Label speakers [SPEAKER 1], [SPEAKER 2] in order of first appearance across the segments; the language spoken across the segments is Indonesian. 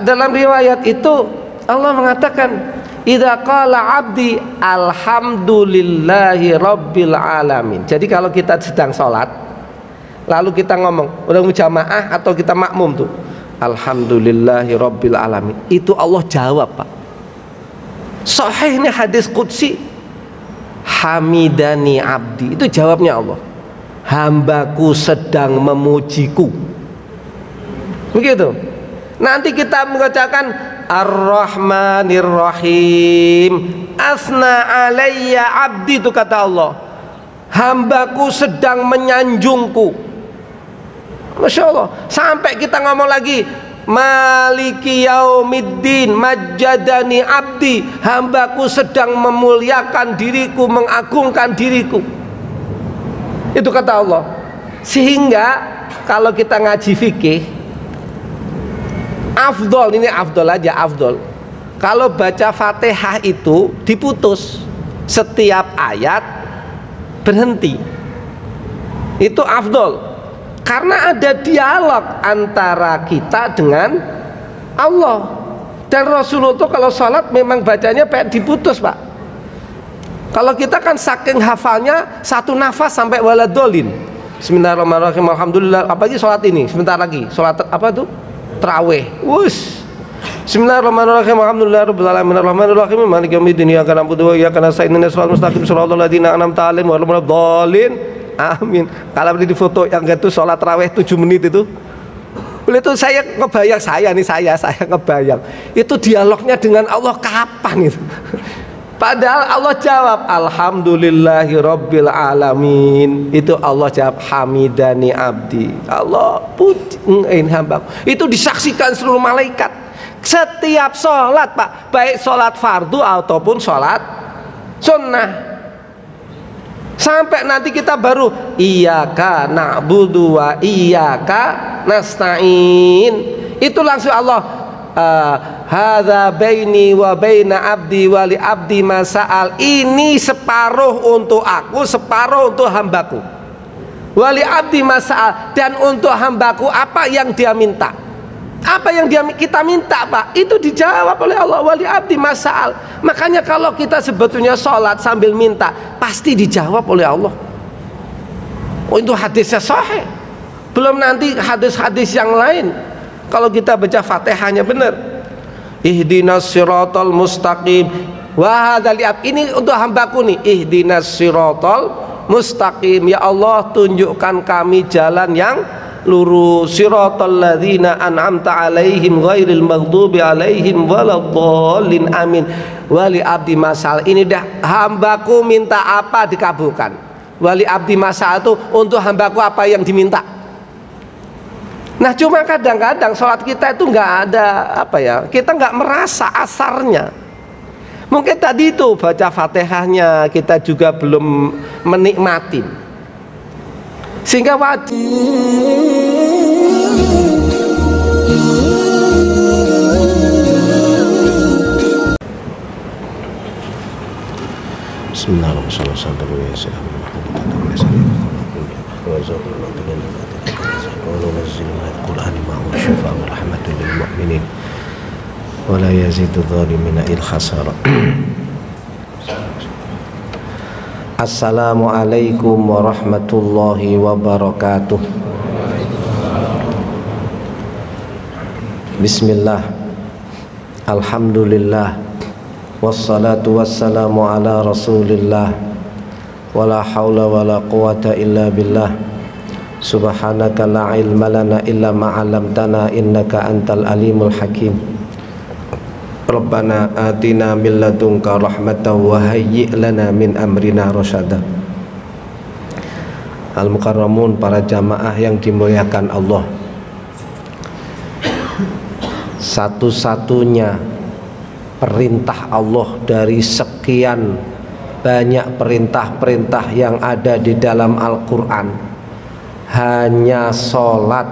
[SPEAKER 1] Dalam riwayat itu Allah mengatakan, idza qala abdi alhamdulillahi rabbil alamin. Jadi kalau kita sedang sholat lalu kita ngomong, udah jamaah atau kita makmum tuh, alhamdulillahi rabbil alamin, itu Allah jawab, Pak. Sahih ini hadis qudsi, hamidani abdi, itu jawabnya Allah, hambaku sedang memujiku. Begitu. Nanti kita mengucapkan Ar-Rahmanir Rahim, asna alayya abdi, itu kata Allah, hambaku sedang menyanjungku. Masya Allah. Sampai kita ngomong lagi, Maliki yaumiddin majjadani abdi, hambaku sedang memuliakan diriku, mengagungkan diriku. Itu kata Allah. Sehingga kalau kita ngaji fikih, afdol, ini afdol aja, afdol, kalau baca Fatihah itu diputus setiap ayat, berhenti. Itu afdol, karena ada dialog antara kita dengan Allah. Dan Rasulullah itu kalau sholat memang bacanya diputus, Pak. Kalau kita kan saking hafalnya satu nafas sampai waladolin, bismillahirrahmanirrahim, alhamdulillah, apalagi sholat ini sebentar lagi, sholat apa tuh, terawih, wush, bismillahirrahmanirrahim, alhamdulillahirabbil alamin, arrahmanirrahim, maliki yaumiddin, iyyaka na'budu wa iyyaka nasta'in, ihdinas siratal mustaqim, siratal ladzina an'amta 'alaihim ghairil maghdubi 'alaihim, amin. Kalau di foto yang itu sholat terawih 7 menit itu, itu saya ngebayang, saya ngebayang itu dialognya dengan Allah kapan itu. Padahal Allah jawab alhamdulillahi rabbil alamin, itu Allah jawab hamidani abdi, Allah pujiin hambaku. Itu disaksikan seluruh malaikat setiap sholat, Pak, baik sholat fardu ataupun sholat sunnah. Sampai nanti kita baru iyyaka na'budu wa iyyaka nasta'in, itu langsung Allah, hadza baini wa baina abdi wa li abdi masa'al, ini separuh untuk aku, separuh untuk hambaku. Wa li abdi masa'al, dan untuk hambaku apa yang dia minta. Apa yang kita minta, Pak, itu dijawab oleh Allah, wa li abdi masa'al. Makanya kalau kita sebetulnya sholat sambil minta, pasti dijawab oleh Allah. Oh, itu hadisnya sahih. Belum nanti hadis-hadis yang lain. Kalau kita baca Fatihahnya benar, ihdinas siratal mustaqim wa hadzal li'ab, ini untuk hambaku nih, ihdinas siratal mustaqim, ya Allah tunjukkan kami jalan yang lurus, siratal ladzina an'amta 'alaihim ghairil maghdubi 'alaihim waladdallin, amin. Wali abdi masal, ini dah hambaku minta apa dikabulkan. Wali abdi masal itu untuk hambaku apa yang diminta. Nah, cuma kadang-kadang sholat kita itu nggak ada apa ya, kita nggak merasa asarnya. Mungkin tadi itu baca Fatihahnya kita juga belum menikmati, sehingga wajib. Bismillahirrahmanirrahim. Wala yazidu dhalimina il khasara. Assalamualaikum warahmatullahi wabarakatuh. Bismillah, alhamdulillah, wassalatu wassalamu ala rasulillah, wala hawla wala quwata illa billah. Subhanaka la ilma lana illa ma 'allamtana innaka antal alimul hakim. Rabbana atina min ladunka rahmatan wa hayyi' lana min amrina rasyada. Al-mukarramun, para jamaah yang dimuliakan Allah, satu-satunya perintah Allah dari sekian banyak perintah-perintah yang ada di dalam Al-Quran, hanya sholat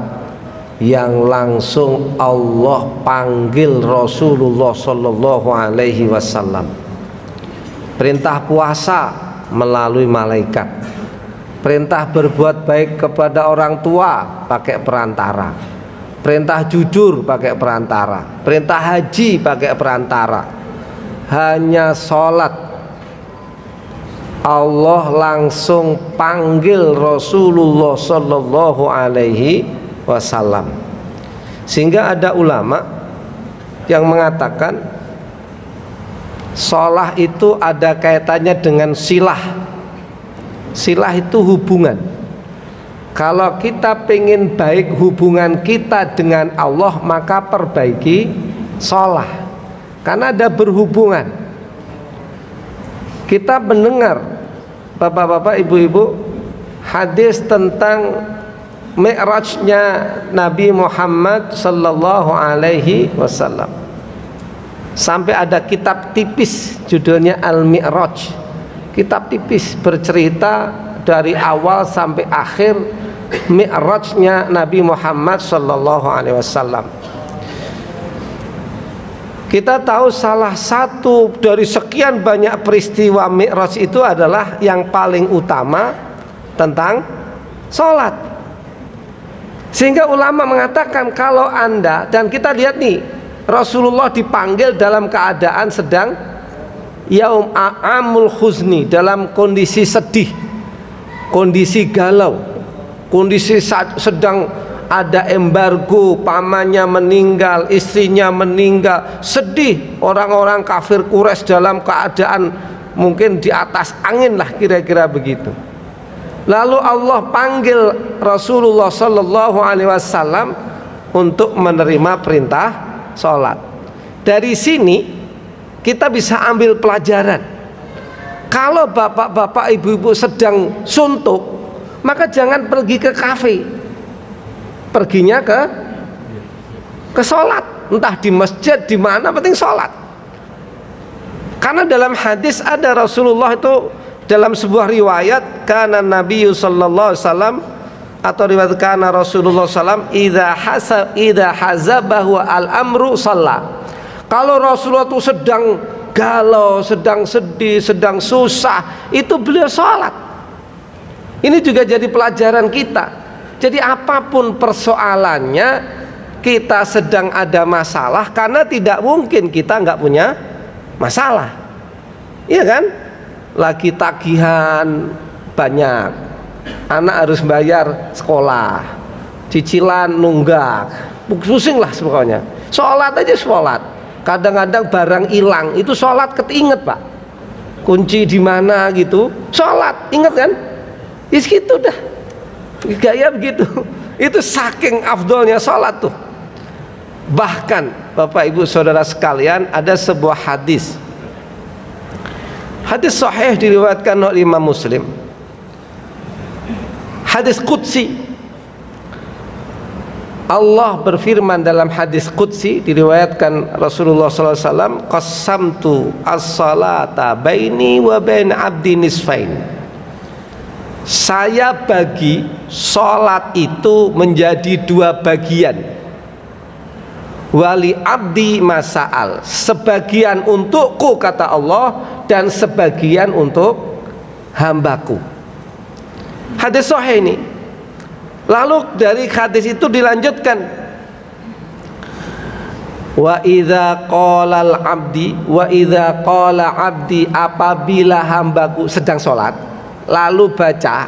[SPEAKER 1] yang langsung Allah panggil Rasulullah Sallallahu Alaihi Wasallam. Perintah puasa melalui malaikat, perintah berbuat baik kepada orang tua pakai perantara, Perintah jujur pakai perantara, perintah haji pakai perantara. Hanya sholat Allah langsung panggil Rasulullah Sallallahu Alaihi Wasallam. Sehingga ada ulama yang mengatakan sholat itu ada kaitannya dengan silah. Silah itu hubungan. Kalau kita pengen baik hubungan kita dengan Allah, maka perbaiki sholat, karena ada berhubungan. Kita mendengar, bapak-bapak, ibu-ibu, hadis tentang Mi'rajnya Nabi Muhammad Sallallahu Alaihi Wasallam. Sampai ada kitab tipis judulnya Al-Mi'raj. Kitab tipis bercerita dari awal sampai akhir Mi'rajnya Nabi Muhammad Sallallahu Alaihi Wasallam. Kita tahu salah satu dari sekian banyak peristiwa Mi'raj itu adalah yang paling utama tentang sholat. Sehingga ulama mengatakan kalau Anda, dan kita lihat nih, Rasulullah dipanggil dalam keadaan sedang yaum amul huzni, dalam kondisi sedih, kondisi galau, kondisi sedang ada embargo, pamannya meninggal, istrinya meninggal, sedih. Orang-orang kafir Quraisy dalam keadaan mungkin di atas angin lah, kira-kira begitu. Lalu Allah panggil Rasulullah Sallallahu Alaihi Wasallam untuk menerima perintah sholat. Dari sini kita bisa ambil pelajaran. Kalau bapak-bapak, ibu-ibu sedang suntuk, maka jangan pergi ke kafe, perginya ke sholat, entah di masjid, di mana, penting sholat. Karena dalam hadis ada Rasulullah itu, dalam sebuah riwayat, karena Nabi Sallallahu Alaihi Wasallam, atau riwayat karena Rasulullah SAW, idza hazabahu al-amru shalla. Kalau Rasulullah itu sedang galau, sedang sedih, sedang susah, itu beliau sholat. Ini juga jadi pelajaran kita. Jadi apapun persoalannya, kita sedang ada masalah, karena tidak mungkin kita nggak punya masalah, iya kan? Lagi tagihan banyak, anak harus bayar sekolah, cicilan nunggak, pusing lah pokoknya. Sholat aja sholat. Kadang-kadang barang hilang, itu sholat keinget pak. Kunci di mana gitu, sholat, inget kan? Is gitu dah, gaya begitu. Itu saking afdolnya sholat tuh. Bahkan bapak ibu saudara sekalian, ada sebuah hadis. Hadis sahih diriwayatkan oleh Imam Muslim. Hadis qudsi. Allah berfirman dalam hadis qudsi, diriwayatkan Rasulullah SAW, qasamtu as-salata baini wa bain abdi nisfain. Saya bagi sholat itu menjadi dua bagian. Wali abdi masa'al, sebagian untukku kata Allah, dan sebagian untuk hambaku. Hadis sahih ini. Lalu dari hadis itu dilanjutkan, wa idza qala abdi, wa idza qala abdi, apabila hambaku sedang sholat lalu baca.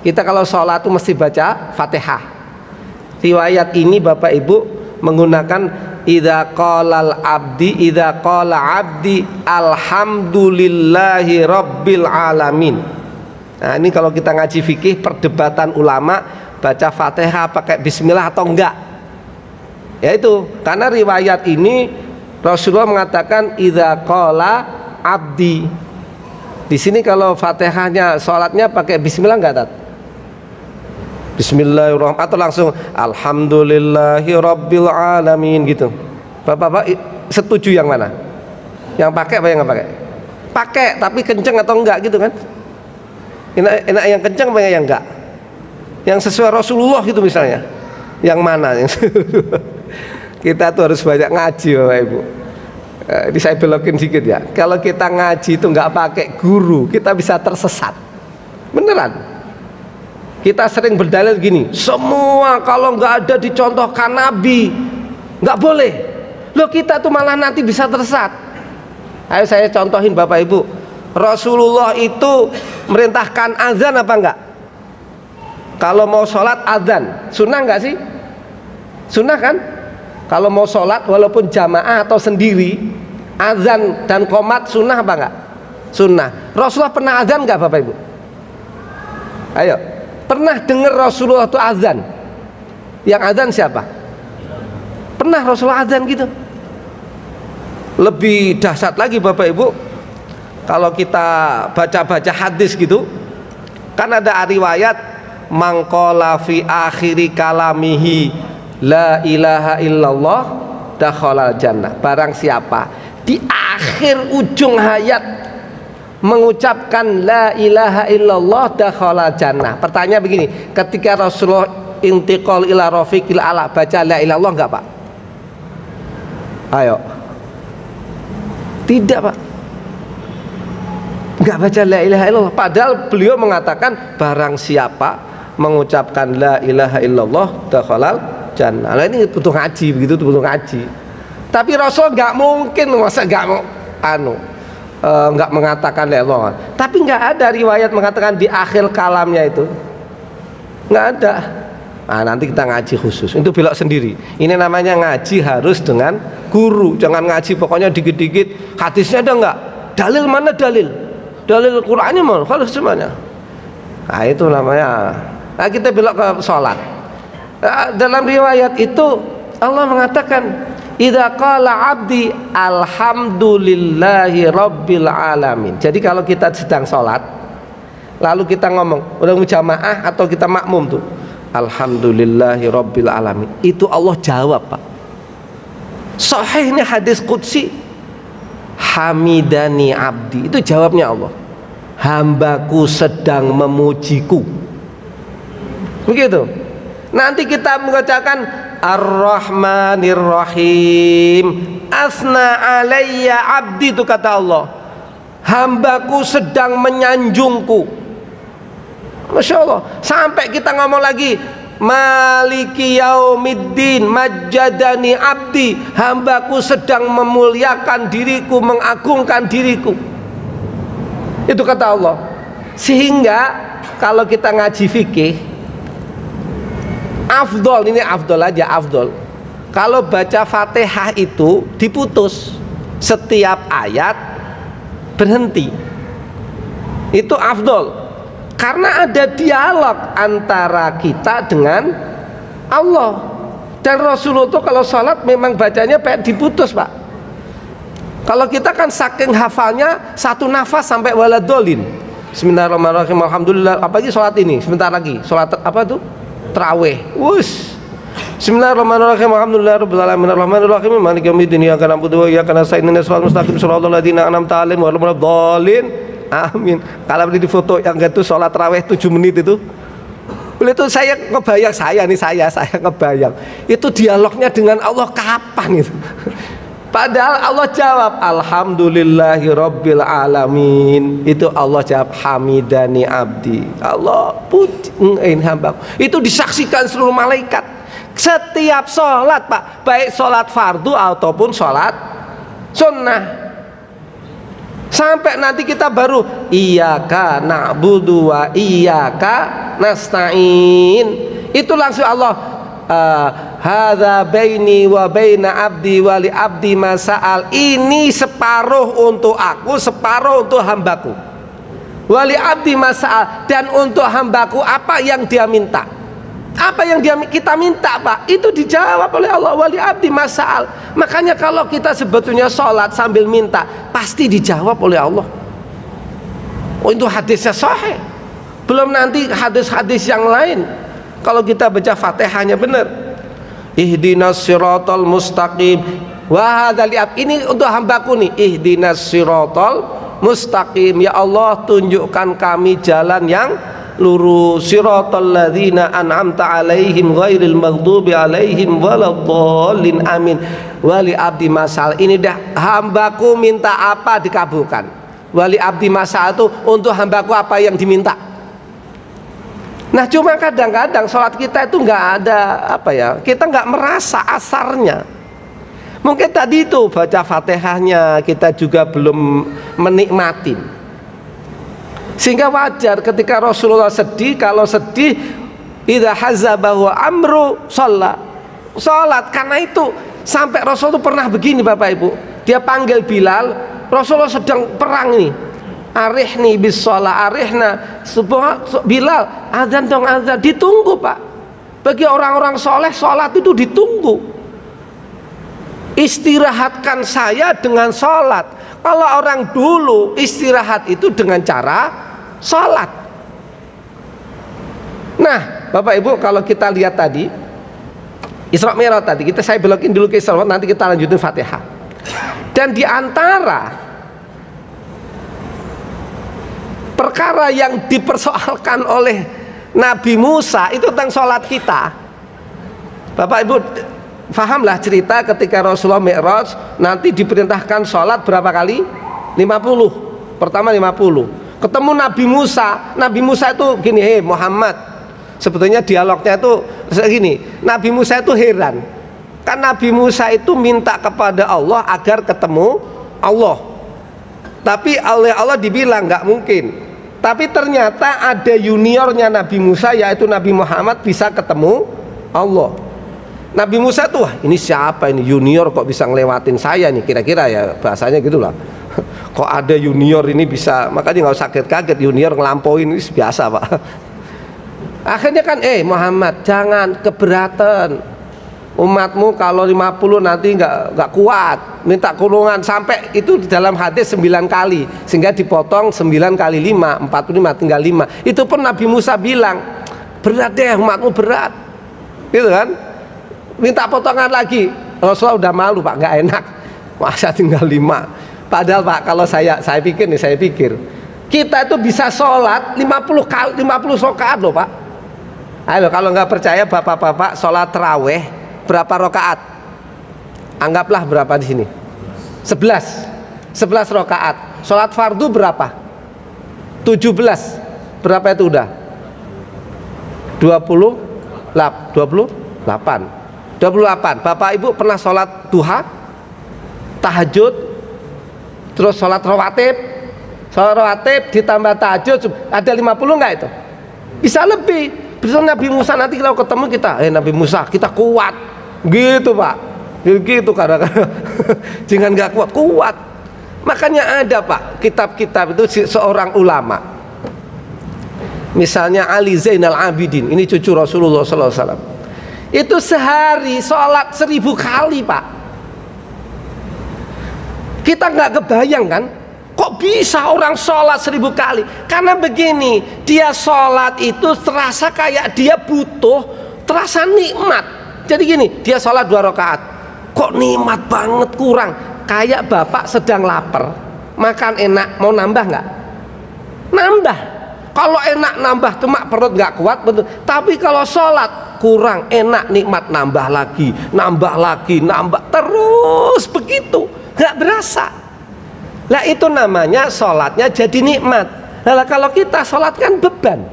[SPEAKER 1] Kita kalau sholat itu mesti baca Fatihah. Riwayat ini bapak ibu menggunakan idza qala abdi, idza qala abdi alhamdulillahi rabbil alamin. Nah ini kalau kita ngaji fikih, perdebatan ulama, baca Fatihah pakai bismillah atau enggak. Ya itu, karena riwayat ini Rasulullah mengatakan idza qala abdi. Di sini kalau Fatihahnya sholatnya pakai bismillah enggak, Tat? Bismillahirrahmanirrahim, atau langsung alhamdulillahi rabbil alamin gitu. Bapak-bapak setuju yang mana? Yang pakai apa yang enggak pakai? Pakai, tapi kenceng atau enggak gitu kan? Enak yang kenceng apa yang enggak? Yang sesuai Rasulullah gitu misalnya. Yang mana? Kita tuh harus banyak ngaji Bapak Ibu. Ini saya belokin dikit ya. Kalau kita ngaji itu nggak pakai guru, kita bisa tersesat. Beneran. Kita sering berdalil gini, semua kalau nggak ada dicontohkan Nabi nggak boleh. Loh, kita tuh malah nanti bisa tersesat. Ayo saya contohin Bapak Ibu. Rasulullah itu merintahkan azan apa enggak? Kalau mau sholat azan, sunnah enggak sih? Sunnah kan? Kalau mau sholat walaupun jamaah atau sendiri, azan dan qomat sunnah apa enggak? Sunnah. Rasulullah pernah azan enggak Bapak Ibu? Ayo, pernah dengar Rasulullah itu azan? Yang azan siapa? Pernah Rasulullah azan gitu? Lebih dahsyat lagi Bapak Ibu, kalau kita baca-baca hadis gitu, kan ada riwayat mangqala fi akhiri kalamihi la ilaha illallah dakhalal jannah. Barang siapa di akhir ujung hayat mengucapkan la ilaha illallah dakhalal jannah. Pertanyaan begini, ketika Rasulullah intiqal ila rafiqil ala, baca la ilaha illallah enggak Pak? Ayo. Tidak Pak, nggak baca la ilaha illallah. Padahal beliau mengatakan barang siapa mengucapkan la ilaha illallah dakhalal jannah. Nah, ini butuh ngaji, begitu butuh ngaji. Tapi Rasul nggak mungkin, masa nggak mau nggak mengatakan la ilaha illallah. Tapi nggak ada riwayat mengatakan di akhir kalamnya itu, nggak ada. Nah, nanti kita ngaji khusus, itu belok sendiri. Ini namanya ngaji harus dengan guru, jangan ngaji pokoknya dikit-dikit. Hadisnya ada nggak? Dalil mana dalil? Dalil Qur'annya mana? Kalau semuanya. Nah, itu namanya. Nah, kita belok ke sholat. Nah, dalam riwayat itu Allah mengatakan, idza qala abdi alhamdulillahi rabbil alamin. Jadi kalau kita sedang sholat, lalu kita ngomong, udah jamaah atau kita makmum tuh, alhamdulillahi rabbil alamin, itu Allah jawab Pak. Sahih ini hadis qudsi, hamidani abdi, itu jawabnya Allah, hambaku sedang memujiku. Begitu. Nanti kita mengucapkan ar-rahmanir rahim, asna alayya abdi, itu kata Allah, hambaku sedang menyanjungku. Masya Allah. Sampai kita ngomong lagi, maliki yaumiddin majjadani abdi, hambaku sedang memuliakan diriku, mengagungkan diriku. Itu kata Allah. Sehingga kalau kita ngaji fikih, afdol, ini afdol aja, afdol, kalau baca Fatihah itu diputus setiap ayat, berhenti. Itu afdol. Karena ada dialog antara kita dengan Allah. Dan Rasulullah itu kalau sholat memang bacanya diputus Pak. Kalau kita kan saking hafalnya satu nafas sampai waladolin, bismillahirrahmanirrahim, alhamdulillah. Apalagi sholat ini, sebentar lagi sholat apa tuh? Terawih. Wush. Bismillahirrahmanirrahim, alhamdulillahirabbil alamin, arrahmanirrahim, maliki yaumiddin, iyyaka na'budu wa iyyaka nasta'in, ihdinas siratal mustaqim, siratal ladzina an'amta 'alaihim ghairil maghdubi 'alaihim. Amin. Kalau beli di foto yang itu sholat raweh 7 menit itu, itu saya ngebayang, saya ngebayang itu dialognya dengan Allah kapan itu. Padahal Allah jawab alhamdulillahi rabbil alamin, itu Allah jawab hamidani abdi, Allah pujiin hambaku. Itu disaksikan seluruh malaikat setiap sholat Pak, baik sholat fardu ataupun sholat sunnah. Sampai nanti kita baru iyyaka na'budu wa iyyaka nasta'in, itu langsung Allah hadza baini wa baina abdi wa li abdi masa'al, ini separuh untuk aku, separuh untuk hambaku. Wa li abdi masa'al, dan untuk hambaku apa yang dia minta. Apa yang kita minta Pak, itu dijawab oleh Allah, wali abdi mas'al. Makanya kalau kita sebetulnya sholat sambil minta, pasti dijawab oleh Allah. Oh, itu hadisnya sahih. Belum nanti hadis-hadis yang lain. Kalau kita baca Fatihahnya benar, ihdinas siratal mustaqim wa hadzal ab, ini untuk hambaku nih, ihdinas siratal mustaqim, ya Allah tunjukkan kami jalan yang lurus, siratal ladzina an'amta 'alaihim ghairil maghdubi 'alaihim waladdallin, amin. Wali abdi masal, ini dah hambaku minta apa dikabulkan. Wali abdi masal itu untuk hambaku apa yang diminta. Nah cuma kadang-kadang sholat kita itu nggak ada apa ya, kita nggak merasa asarnya. Mungkin tadi itu baca Fatihahnya kita juga belum menikmatin, sehingga wajar ketika Rasulullah sedih. Kalau sedih, idza hazabahu amru sholat. Karena itu sampai Rasul itu pernah begini Bapak Ibu, dia panggil Bilal, Rasulullah sedang perang nih, arihni bis sholat, arihna Bilal, azan dong, azan. Ditunggu Pak. Bagi orang-orang soleh, sholat itu ditunggu. Istirahatkan saya dengan sholat. Kalau orang dulu istirahat itu dengan cara sholat. Nah Bapak Ibu, kalau kita lihat tadi Isra Mi'raj tadi, saya belokin dulu ke Isra, nanti kita lanjutin Fatihah. Dan di antara perkara yang dipersoalkan oleh Nabi Musa itu tentang sholat kita. Bapak Ibu fahamlah cerita ketika Rasulullah Mi'raj, nanti diperintahkan sholat berapa kali? 50. Pertama 50. Ketemu Nabi Musa. Nabi Musa itu gini, hei Muhammad. Sebetulnya dialognya itu gini, Nabi Musa itu heran. Kan Nabi Musa itu minta kepada Allah agar ketemu Allah. Tapi oleh Allah dibilang nggak mungkin. Tapi ternyata ada juniornya Nabi Musa, yaitu Nabi Muhammad, bisa ketemu Allah. Nabi Musa tuh, wah ini siapa ini junior kok bisa ngelewatin saya nih, kira-kira ya bahasanya gitulah. Kok ada junior ini bisa, makanya nggak usah kaget-kaget, junior ngelampauin ini biasa Pak. Akhirnya kan, Muhammad jangan keberatan, umatmu kalau 50 nanti nggak kuat, minta kurungan sampai itu di dalam hadis 9 kali, sehingga dipotong 9 kali 5, 45 tinggal 5. Itu pun Nabi Musa bilang berat deh umatmu, berat, gitu kan? Minta potongan lagi. Rasulullah udah malu Pak, nggak enak, masa tinggal 5. Padahal Pak, kalau saya pikir kita itu bisa sholat 50 rakaat loh Pak. Ayo kalau nggak percaya bapak-bapak, sholat taraweh berapa rakaat? Anggaplah berapa di sini? 11 rakaat. Sholat fardu berapa? 17. Berapa itu udah? 28. Bapak Ibu pernah sholat duha, tahajud, terus sholat rawatib? Sholat rawatib ditambah tahajud ada 50 nggak itu? Bisa lebih. Bisa Nabi Musa, nanti kalau ketemu kita, Nabi Musa kita kuat, gitu Pak, gitu kadang-kadang. Jangan nggak kuat. Makanya ada Pak kitab-kitab itu seorang ulama, misalnya Ali Zainal Abidin, ini cucu Rasulullah SAW, itu sehari sholat 1000 kali Pak. Kita nggak kebayang kan, kok bisa orang sholat 1000 kali? Karena begini, dia sholat itu terasa kayak dia butuh, terasa nikmat. Jadi gini, dia sholat 2 rakaat, kok nikmat banget, kurang. Kayak bapak sedang lapar, makan enak, mau nambah nggak? Nambah. Kalau enak nambah, cuma perut nggak kuat, betul. Tapi kalau sholat kurang, enak, nikmat, nambah lagi, nambah terus begitu, nggak berasa. Lah itu namanya sholatnya jadi nikmat. Nah kalau kita sholat kan beban.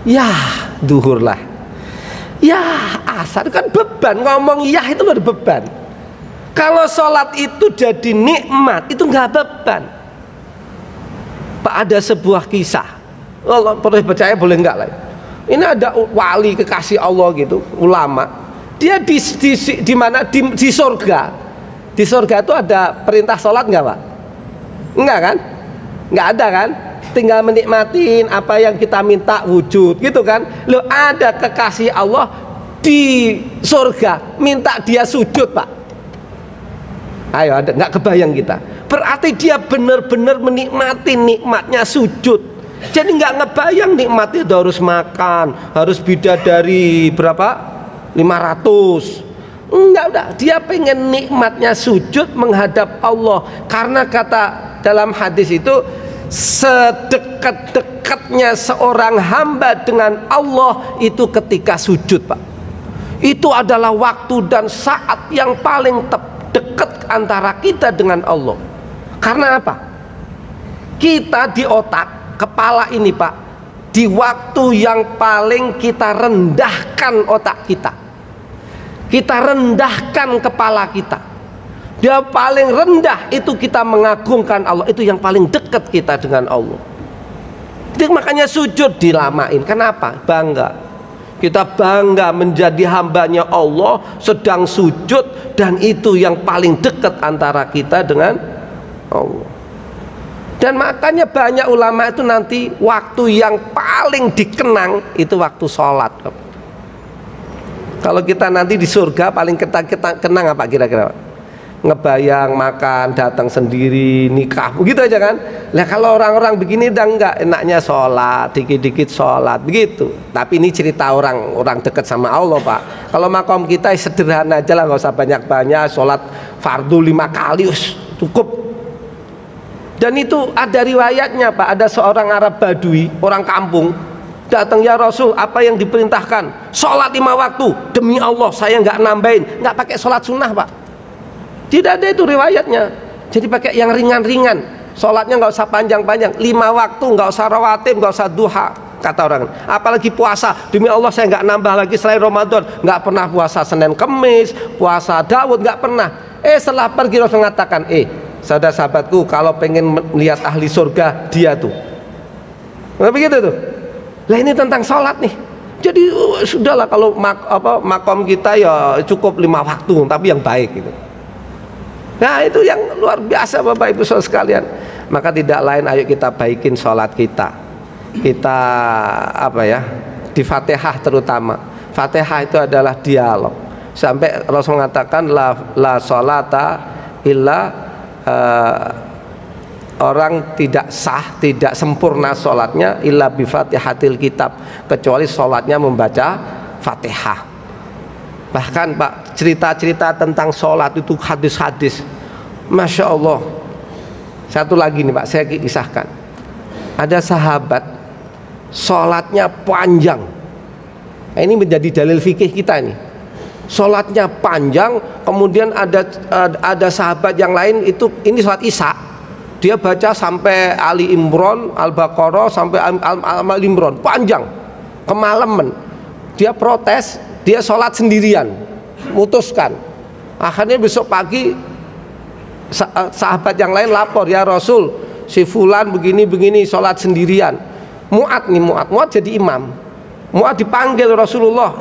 [SPEAKER 1] Ya duhur lah, ya asar kan beban, ngomong ya itu ada beban. Kalau sholat itu jadi nikmat, itu nggak beban Pak. Ada sebuah kisah, Allah boleh percaya boleh enggak lah. Ini ada wali kekasih Allah gitu, ulama. Dia di mana? Di surga. Di surga itu ada perintah sholat nggak Pak? Enggak kan? Nggak ada kan? Tinggal menikmatin apa yang kita minta wujud gitu kan. Loh, ada kekasih Allah di surga minta dia sujud Pak. Ayo, ada nggak kebayang kita? Berarti dia benar-benar menikmati nikmatnya sujud. Jadi nggak ngebayang nikmatnya harus makan, harus bidadari berapa? 500. Enggak, udah dia pengen nikmatnya sujud menghadap Allah. Karena kata dalam hadis itu, sedekat-dekatnya seorang hamba dengan Allah itu ketika sujud Pak. Itu adalah waktu dan saat yang paling dekat antara kita dengan Allah. Karena apa? Kita di otak, kepala ini Pak, di waktu yang paling kita rendahkan otak kita, kita rendahkan kepala kita, dia paling rendah itu kita mengagungkan Allah, itu yang paling dekat kita dengan Allah. Itu makanya sujud dilamain. Kenapa? Bangga. Kita bangga menjadi hambanya Allah sedang sujud, dan itu yang paling dekat antara kita dengan Allah. Dan makanya banyak ulama itu nanti waktu yang paling dikenang itu waktu sholat. Kalau kita nanti di surga paling kita kenang apa kira-kira? Ngebayang makan, datang sendiri, nikah, begitu aja kan? Nah kalau orang-orang begini udah enggak, enaknya sholat, dikit-dikit sholat, begitu. Tapi ini cerita orang dekat sama Allah, Pak. Kalau makom kita sederhana aja lah, nggak usah banyak-banyak, sholat fardu 5 kali, cukup. Dan itu ada riwayatnya, Pak. Ada seorang Arab Badui, orang kampung, datang, ya Rasul, apa yang diperintahkan? Sholat 5 waktu, demi Allah saya nggak nambahin, nggak pakai sholat sunnah, Pak. Tidak ada itu riwayatnya. Jadi pakai yang ringan-ringan, sholatnya nggak usah panjang-panjang, 5 waktu, nggak usah rawatib, nggak usah duha, kata orang. Apalagi puasa, demi Allah saya nggak nambah lagi selain Ramadan, nggak pernah puasa Senin Kemis, puasa Daud, nggak pernah. Setelah pergi Rasul mengatakan, sahabat-sahabatku, kalau pengen melihat ahli surga, dia tuh. Nah, begitu tuh. Lah ini tentang sholat nih. Jadi sudahlah, kalau makom kita ya cukup 5 waktu, tapi yang baik gitu. Nah itu yang luar biasa Bapak Ibu Saudara sekalian. Maka tidak lain, ayo kita baikin sholat kita. Kita di Fatihah terutama. Fatihah itu adalah dialog. Sampai Rasul mengatakan la sholata illa orang tidak sah, tidak sempurna sholatnya illa bi fatihatil kitab, kecuali sholatnya membaca Fatihah. Bahkan Pak, cerita-cerita tentang sholat itu hadis-hadis, Masya Allah. Satu lagi nih Pak, saya kisahkan. Ada sahabat sholatnya panjang. Nah, ini menjadi dalil fikih kita nih. Sholatnya panjang, kemudian ada sahabat yang lain itu, ini sholat Isya, dia baca sampai Ali Imran, Al-Baqarah sampai Al-Imran, panjang, kemalaman. Dia protes, dia sholat sendirian, mutuskan. Akhirnya besok pagi sahabat yang lain lapor, ya Rasul, si fulan begini sholat sendirian. Mu'ad jadi imam. Mu'ad dipanggil Rasulullah,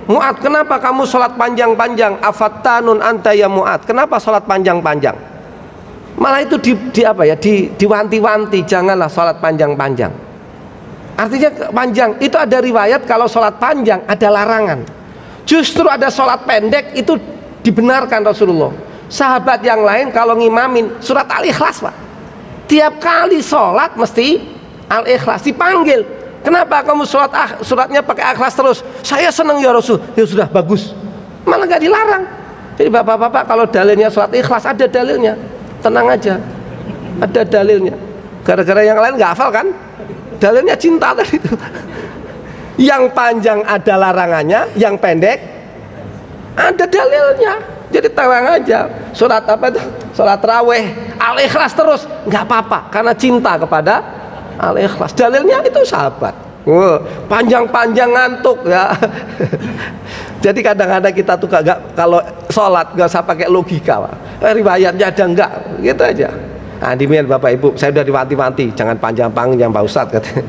[SPEAKER 1] Mu'ad, kenapa kamu sholat panjang-panjang? Afattanun anta ya Mu'ad, kenapa sholat panjang-panjang? Malah itu diwanti-wanti, janganlah sholat panjang-panjang. Artinya panjang itu ada riwayat, kalau sholat panjang ada larangan. Justru ada sholat pendek itu dibenarkan Rasulullah. Sahabat yang lain kalau ngimamin surat Al-Ikhlas, Pak. Tiap kali sholat mesti Al-Ikhlas, dipanggil. Kenapa kamu suratnya pakai Ikhlas terus? Saya senang ya Rasul. Ya sudah, bagus. Malah nggak dilarang. Jadi bapak-bapak, kalau dalilnya surat Ikhlas, ada dalilnya. Tenang aja, ada dalilnya. Gara-gara yang lain nggak hafal kan? Dalilnya cinta tadi itu. Yang panjang ada larangannya, yang pendek ada dalilnya. Jadi tenang aja. Surat Surat raweh Al-Ikhlas terus nggak apa-apa, karena cinta kepada Al-Ikhlas. Dalilnya itu sahabat. Panjang-panjang ngantuk ya. Jadi kadang-kadang kita tuh kalau sholat nggak usah pakai logika, Pak. Riwayatnya ada enggak, gitu aja. Nah, demikian Bapak Ibu, saya udah diwanti-wanti, jangan panjang-panjang Pak Ustadz katanya.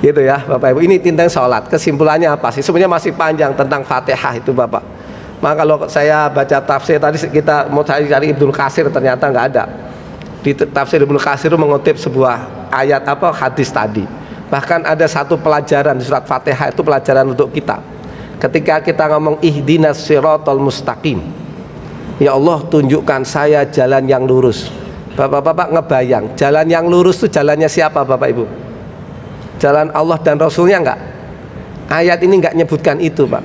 [SPEAKER 1] Gitu ya Bapak Ibu. Ini tentang sholat. Kesimpulannya apa sih? Sebenarnya masih panjang tentang Fatihah itu Bapak. Maka kalau saya baca tafsir tadi, kita mau cari Ibnu Katsir, ternyata nggak ada. Di tafsir Ibnu Katsir mengutip sebuah ayat hadis tadi. Bahkan ada satu pelajaran di surat Fatihah, itu pelajaran untuk kita. Ketika kita ngomong ihdinas siratal mustaqim, ya Allah tunjukkan saya jalan yang lurus. Bapak-bapak ngebayang jalan yang lurus itu jalannya siapa Bapak Ibu? Jalan Allah dan Rasulnya enggak? Ayat ini enggak nyebutkan itu Pak.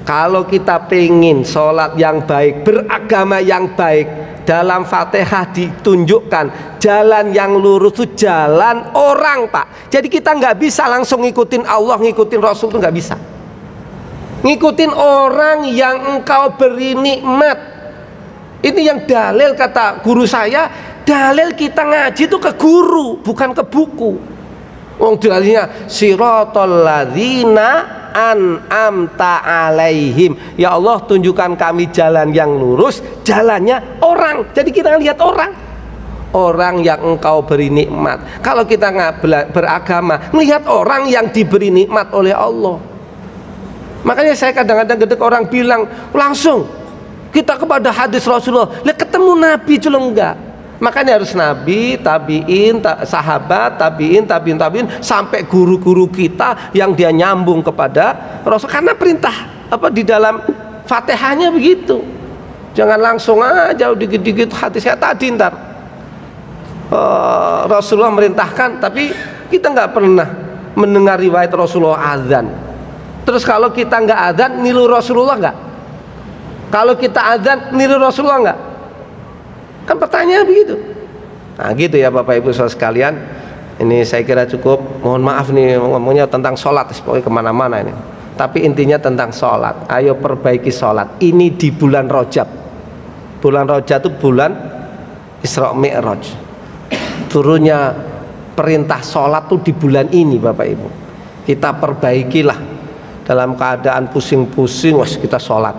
[SPEAKER 1] Kalau kita pengen sholat yang baik, beragama yang baik, dalam Fatihah ditunjukkan jalan yang lurus itu jalan orang Pak. Jadi kita nggak bisa langsung ngikutin Allah, ngikutin Rasul, itu nggak bisa. Ngikutin orang yang engkau beri nikmat. Ini yang dalil, kata guru saya, dalil kita ngaji itu ke guru, bukan ke buku. Wong dalilnya siratal ladzina an'amta alaihim. Ya Allah, tunjukkan kami jalan yang lurus, jalannya orang. Jadi kita lihat orang yang engkau beri nikmat. Kalau kita nggak beragama, melihat orang yang diberi nikmat oleh Allah. Makanya saya kadang-kadang gedek orang bilang langsung kita kepada hadis Rasulullah, lihat ketemu Nabi cuma enggak. Makanya harus Nabi, tabiin, sahabat, tabiin, sampai guru-guru kita yang dia nyambung kepada Rasul. Karena perintah apa di dalam Fatihahnya begitu. Jangan langsung aja dikit-dikit hati saya tadi ntar Rasulullah merintahkan, tapi kita nggak pernah mendengar riwayat Rasulullah azan. Terus kalau kita nggak azan, niru Rasulullah nggak? Kalau kita azan, niru Rasulullah nggak? Kan pertanyaan begitu. Nah gitu ya Bapak Ibu saudara sekalian. Ini saya kira cukup. Mohon maaf nih ngomongnya tentang sholat, pokoknya kemana-mana ini. Tapi intinya tentang sholat. Ayo perbaiki sholat. Ini di bulan Rajab. Bulan Rajab itu bulan Isra Mi'raj. Turunnya perintah sholat tuh di bulan ini Bapak Ibu. Kita perbaikilah. Dalam keadaan pusing-pusing, wah kita sholat.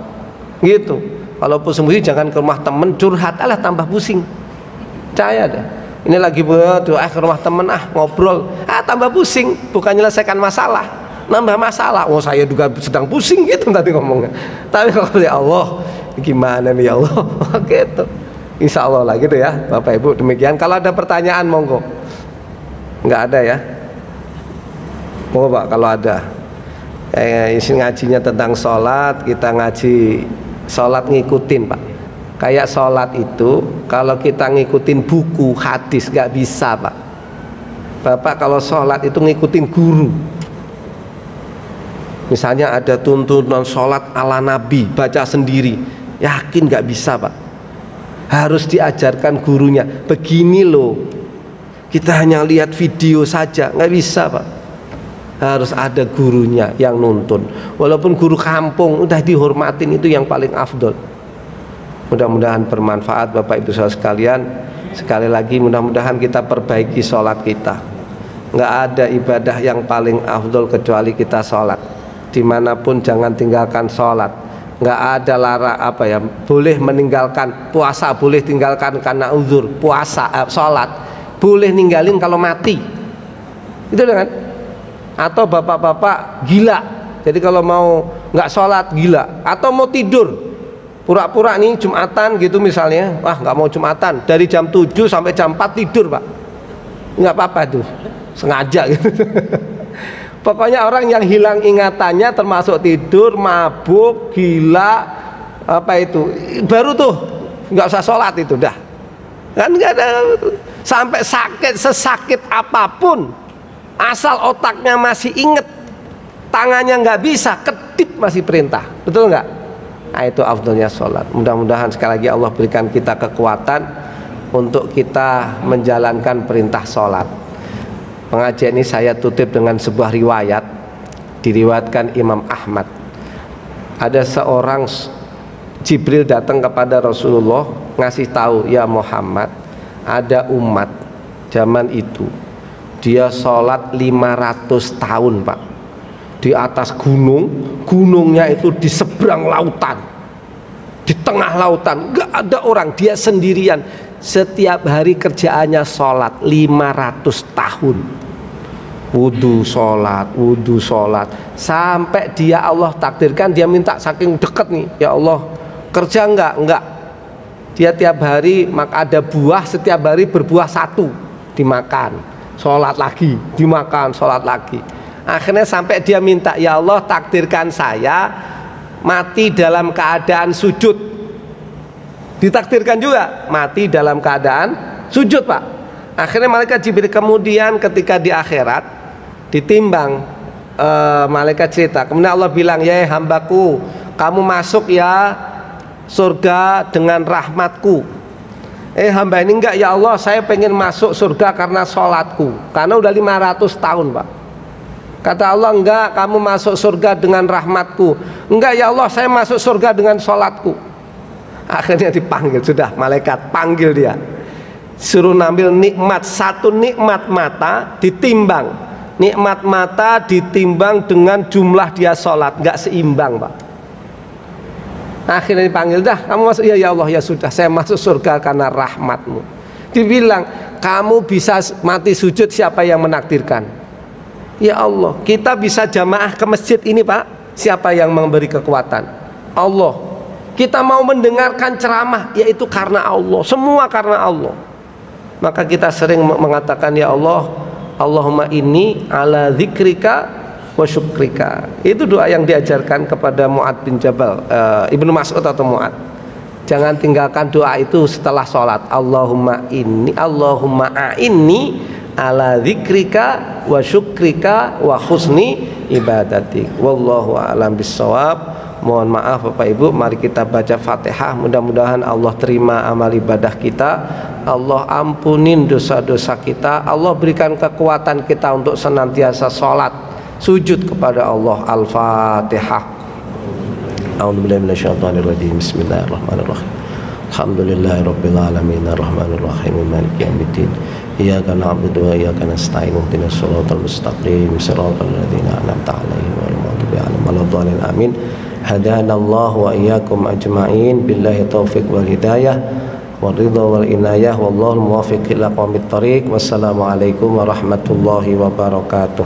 [SPEAKER 1] Gitu. Kalau pusing-pusing jangan ke rumah temen curhat, alah tambah pusing. Percaya deh. Ini lagi doa ke rumah temen ngobrol, tambah pusing. Bukan menyelesaikan masalah, nambah masalah. Oh saya juga sedang pusing gitu tadi ngomongnya. Tapi kalau ya Allah, gimana nih ya Allah? Gitu. Insya Allah lah gitu ya Bapak Ibu. Demikian. Kalau ada pertanyaan monggo. Nggak ada ya? Monggo Pak kalau ada. Isi ngajinya tentang sholat, kita ngaji sholat ngikutin Pak. Kayak sholat itu kalau kita ngikutin buku hadis gak bisa Pak. Bapak kalau sholat itu ngikutin guru. Misalnya ada tuntunan sholat ala Nabi, baca sendiri, yakin gak bisa Pak. Harus diajarkan gurunya. Begini loh, kita hanya lihat video saja gak bisa Pak. Harus ada gurunya yang nuntun. Walaupun guru kampung udah dihormatin, itu yang paling afdol. Mudah-mudahan bermanfaat Bapak Ibu saudara sekalian. Sekali lagi mudah-mudahan kita perbaiki sholat kita. Nggak ada ibadah yang paling afdol kecuali kita sholat. Dimanapun jangan tinggalkan sholat. Nggak ada boleh meninggalkan puasa, boleh tinggalkan karena uzur. Puasa, sholat boleh ninggalin kalau mati. Itu kan? Atau bapak-bapak gila, jadi kalau mau nggak sholat gila, atau mau tidur pura-pura nih Jumatan gitu misalnya, wah nggak mau Jumatan, dari jam 7 sampai jam 4 tidur Pak, nggak apa-apa tuh, sengaja gitu. Pokoknya orang yang hilang ingatannya termasuk tidur, mabuk, gila, baru tuh nggak usah sholat itu dah, kan nggak ada. Sampai sakit sesakit apapun, asal otaknya masih inget, tangannya nggak bisa, kedip masih perintah, betul nggak? Nah itu afdolnya sholat. Mudah-mudahan sekali lagi Allah berikan kita kekuatan untuk kita menjalankan perintah sholat. Pengajian ini saya tutup dengan sebuah riwayat, diriwayatkan Imam Ahmad. Ada seorang Jibril datang kepada Rasulullah ngasih tahu, ya Muhammad, ada umat zaman itu dia sholat 500 tahun Pak, di atas gunung, gunungnya itu di seberang lautan, di tengah lautan, gak ada orang, dia sendirian. Setiap hari kerjaannya sholat 500 tahun, wudhu sholat, sampai dia Allah takdirkan, dia minta saking deket nih, ya Allah kerja enggak, dia tiap hari ada buah, setiap hari berbuah satu dimakan, sholat lagi, dimakan, sholat lagi. Akhirnya sampai dia minta, ya Allah takdirkan saya mati dalam keadaan sujud. Ditakdirkan juga mati dalam keadaan sujud Pak. Akhirnya malaikat Jibril kemudian ketika di akhirat ditimbang, malaikat cerita, kemudian Allah bilang, ya hambaku, kamu masuk ya surga dengan rahmatku. Hamba ini enggak, ya Allah saya pengen masuk surga karena sholatku, karena udah 500 tahun Pak. Kata Allah, enggak, kamu masuk surga dengan rahmatku. Enggak ya Allah, saya masuk surga dengan sholatku. Akhirnya dipanggil, sudah malaikat panggil dia, suruh ngambil nikmat, satu nikmat mata ditimbang nikmat mata ditimbang dengan jumlah dia sholat, nggak seimbang Pak. Akhirnya dipanggil, dah kamu masuk. Ya Allah, ya sudah, saya masuk surga karena rahmatmu. Dibilang, kamu bisa mati sujud, siapa yang menakdirkan? Ya Allah. Kita bisa jamaah ke masjid ini Pak, siapa yang memberi kekuatan? Allah. Kita mau mendengarkan ceramah, yaitu karena Allah, semua karena Allah. Maka kita sering mengatakan, ya Allah, Allahumma inni ala dzikrika wa syukrika. Itu doa yang diajarkan kepada Mu'ad bin Jabal, Ibnu Mas'ud atau Mu'ad. Jangan tinggalkan doa itu setelah sholat. Allahumma a'inni ala dzikrika wa syukrika wa husni ibadatik. Wallahu a'lam bissawab. Mohon maaf Bapak Ibu, mari kita baca Fatihah. Mudah-mudahan Allah terima amal ibadah kita, Allah ampunin dosa-dosa kita, Allah berikan kekuatan kita untuk senantiasa sholat, sujud kepada Allah. Al-Fatihah. A'udzubillahi minasyaitonirrajim. Bismillahirrahmanirrahim. Alhamdulillahirabbil alamin arrahmanir rahim maliki yaumiddin. Iyyaka na'budu wa iyyaka nasta'in ihdinas siratal mustaqim siratal ladzina an'amta 'alaihim ghairil maghdubi 'alaihim waladdallin. Amin. Hadanallahu wa iyyakum ajma'in billahi taufiq wal hidayah wal ridha wal inayah wallahul muwaffiq ila aqwamit thoriq. Wassalamualaikum warahmatullahi wabarakatuh.